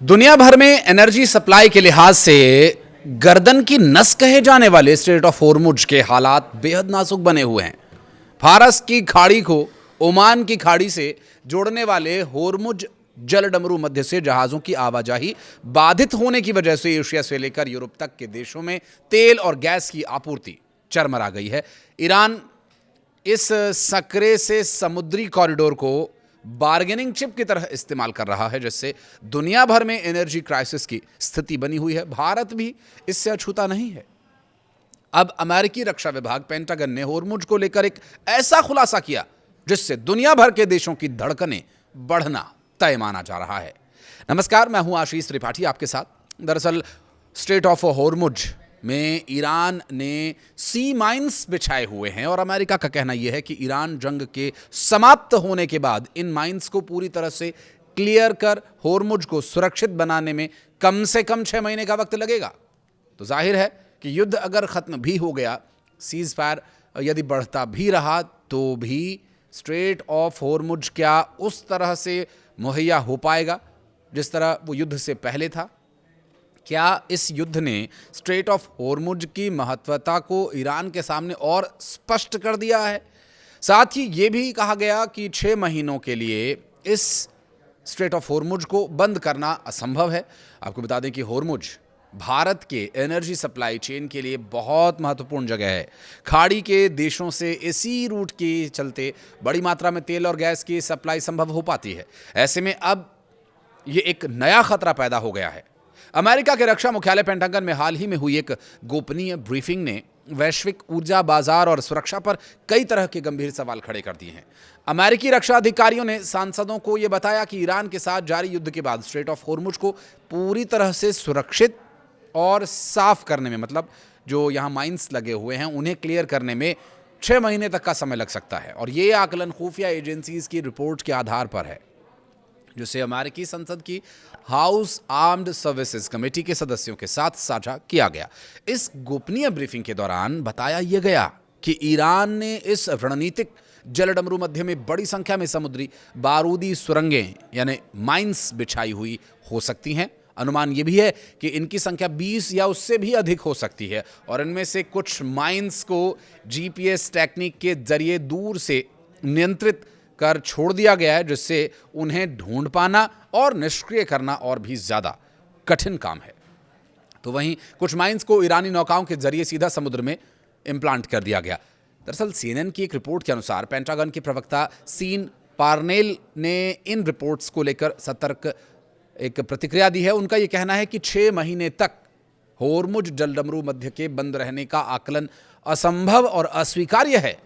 दुनिया भर में एनर्जी सप्लाई के लिहाज से गर्दन की नस कहे जाने वाले स्ट्रेट ऑफ होर्मुज के हालात बेहद नाजुक बने हुए हैं। फारस की खाड़ी को ओमान की खाड़ी से जोड़ने वाले होर्मुज जलडमरू मध्य से जहाजों की आवाजाही बाधित होने की वजह से एशिया से लेकर यूरोप तक के देशों में तेल और गैस की आपूर्ति चरमरा गई है। ईरान इस सकरे से समुद्री कॉरिडोर को बार्गेनिंग चिप की तरह इस्तेमाल कर रहा है, जिससे दुनिया भर में एनर्जी क्राइसिस की स्थिति बनी हुई है। भारत भी इससे अछूता नहीं है। अब अमेरिकी रक्षा विभाग पेंटागन ने होर्मुज को लेकर एक ऐसा खुलासा किया जिससे दुनिया भर के देशों की धड़कनें बढ़ना तय माना जा रहा है। नमस्कार, मैं हूं आशीष त्रिपाठी आपके साथ। दरअसल स्ट्रेट ऑफ होर्मुज में ईरान ने सी माइंस बिछाए हुए हैं और अमेरिका का कहना यह है कि ईरान जंग के समाप्त होने के बाद इन माइंस को पूरी तरह से क्लियर कर होर्मुज को सुरक्षित बनाने में कम से कम 6 महीने का वक्त लगेगा। तो जाहिर है कि युद्ध अगर खत्म भी हो गया, सीज फायर यदि बढ़ता भी रहा, तो भी स्ट्रेट ऑफ होर्मुज क्या उस तरह से मुहैया हो पाएगा जिस तरह वो युद्ध से पहले था? क्या इस युद्ध ने स्ट्रेट ऑफ होर्मुज की महत्वता को ईरान के सामने और स्पष्ट कर दिया है? साथ ही ये भी कहा गया कि 6 महीनों के लिए इस स्ट्रेट ऑफ होर्मुज को बंद करना असंभव है। आपको बता दें कि होर्मुज भारत के एनर्जी सप्लाई चेन के लिए बहुत महत्वपूर्ण जगह है। खाड़ी के देशों से इसी रूट के चलते बड़ी मात्रा में तेल और गैस की सप्लाई संभव हो पाती है। ऐसे में अब ये एक नया खतरा पैदा हो गया है। अमेरिका के रक्षा मुख्यालय पेंटागन में हाल ही में हुई एक गोपनीय ब्रीफिंग ने वैश्विक ऊर्जा बाजार और सुरक्षा पर कई तरह के गंभीर सवाल खड़े कर दिए हैं। अमेरिकी रक्षा अधिकारियों ने सांसदों को यह बताया कि ईरान के साथ जारी युद्ध के बाद स्ट्रेट ऑफ होर्मुज को पूरी तरह से सुरक्षित और साफ करने में, मतलब जो यहाँ माइंस लगे हुए हैं उन्हें क्लियर करने में 6 महीने तक का समय लग सकता है। और ये आकलन खुफिया एजेंसीज की रिपोर्ट के आधार पर है, जिसे अमेरिकी संसद की हाउस आर्म्ड सर्विसेज कमेटी के सदस्यों के साथ साझा किया गया। इस गोपनीय ब्रीफिंग के दौरान बताया यह गया कि ईरान ने इस रणनीतिक जलडमरू मध्य में बड़ी संख्या में समुद्री बारूदी सुरंगें यानी माइंस बिछाई हुई हो सकती हैं। अनुमान यह भी है कि इनकी संख्या 20 या उससे भी अधिक हो सकती है और इनमें से कुछ माइंस को जीपीएस टेक्निक के जरिए दूर से नियंत्रित कर छोड़ दिया गया है, जिससे उन्हें ढूंढ पाना और निष्क्रिय करना और भी ज्यादा कठिन काम है। तो वहीं कुछ माइंस को ईरानी नौकाओं के जरिए सीधा समुद्र में इम्प्लांट कर दिया गया। दरअसल सीएनएन की एक रिपोर्ट के अनुसार पेंटागन के प्रवक्ता सीन पार्नेल ने इन रिपोर्ट्स को लेकर सतर्क एक प्रतिक्रिया दी है। उनका यह कहना है कि 6 महीने तक होर्मुज जलडमरू मध्य के बंद रहने का आकलन असंभव और अस्वीकार्य है।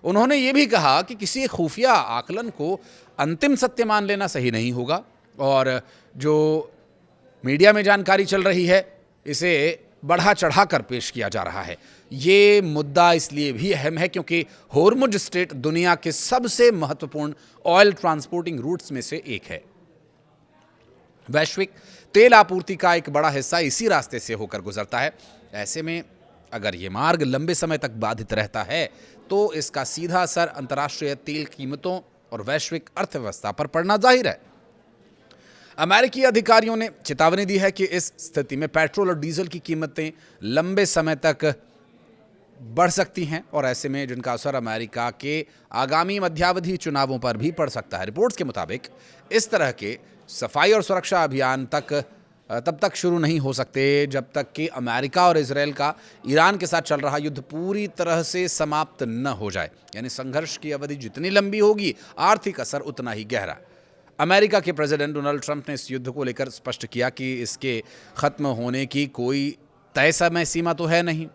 उन्होंने ये भी कहा कि किसी खुफिया आकलन को अंतिम सत्य मान लेना सही नहीं होगा और जो मीडिया में जानकारी चल रही है इसे बढ़ा चढ़ाकर पेश किया जा रहा है। ये मुद्दा इसलिए भी अहम है क्योंकि होर्मुज स्ट्रेट दुनिया के सबसे महत्वपूर्ण ऑयल ट्रांसपोर्टिंग रूट्स में से एक है। वैश्विक तेल आपूर्ति का एक बड़ा हिस्सा इसी रास्ते से होकर गुजरता है। ऐसे में अगर ये मार्ग लंबे समय तक बाधित रहता है तो इसका सीधा असर अंतर्राष्ट्रीय तेल कीमतों और वैश्विक अर्थव्यवस्था पर पड़ना जाहिर है। अमेरिकी अधिकारियों ने चेतावनी दी है कि इस स्थिति में पेट्रोल और डीजल की कीमतें लंबे समय तक बढ़ सकती हैं और ऐसे में जिनका असर अमेरिका के आगामी मध्यावधि चुनावों पर भी पड़ सकता है। रिपोर्ट्स के मुताबिक इस तरह के सफाई और सुरक्षा अभियान तब तक शुरू नहीं हो सकते जब तक कि अमेरिका और इजराइल का ईरान के साथ चल रहा युद्ध पूरी तरह से समाप्त न हो जाए। यानी संघर्ष की अवधि जितनी लंबी होगी, आर्थिक असर उतना ही गहरा। अमेरिका के प्रेसिडेंट डोनाल्ड ट्रंप ने इस युद्ध को लेकर स्पष्ट किया कि इसके खत्म होने की कोई तय समय सीमा तो है नहीं।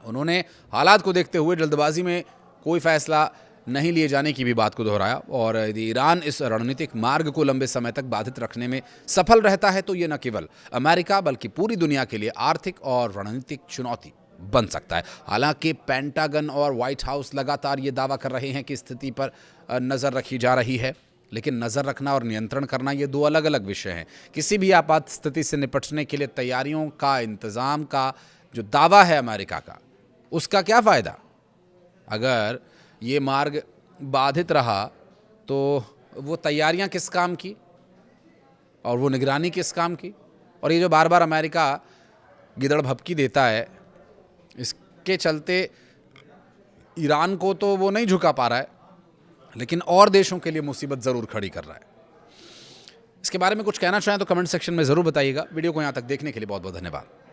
उन्होंने हालात को देखते हुए जल्दबाजी में कोई फैसला नहीं लिए जाने की भी बात को दोहराया और यदि ईरान इस रणनीतिक मार्ग को लंबे समय तक बाधित रखने में सफल रहता है तो ये न केवल अमेरिका बल्कि पूरी दुनिया के लिए आर्थिक और रणनीतिक चुनौती बन सकता है। हालांकि पेंटागन और व्हाइट हाउस लगातार ये दावा कर रहे हैं कि स्थिति पर नज़र रखी जा रही है, लेकिन नज़र रखना और नियंत्रण करना ये 2 अलग अलग विषय हैं। किसी भी आपात स्थिति से निपटने के लिए तैयारियों का इंतज़ाम का जो दावा है अमेरिका का, उसका क्या फ़ायदा अगर ये मार्ग बाधित रहा? तो वो तैयारियां किस काम की? और वो निगरानी किस काम की? और ये जो बार बार अमेरिका गिदड़ भभकी देता है, इसके चलते ईरान को तो वो नहीं झुका पा रहा है, लेकिन और देशों के लिए मुसीबत ज़रूर खड़ी कर रहा है। इसके बारे में कुछ कहना चाहें तो कमेंट सेक्शन में ज़रूर बताइएगा। वीडियो को यहाँ तक देखने के लिए बहुत बहुत धन्यवाद।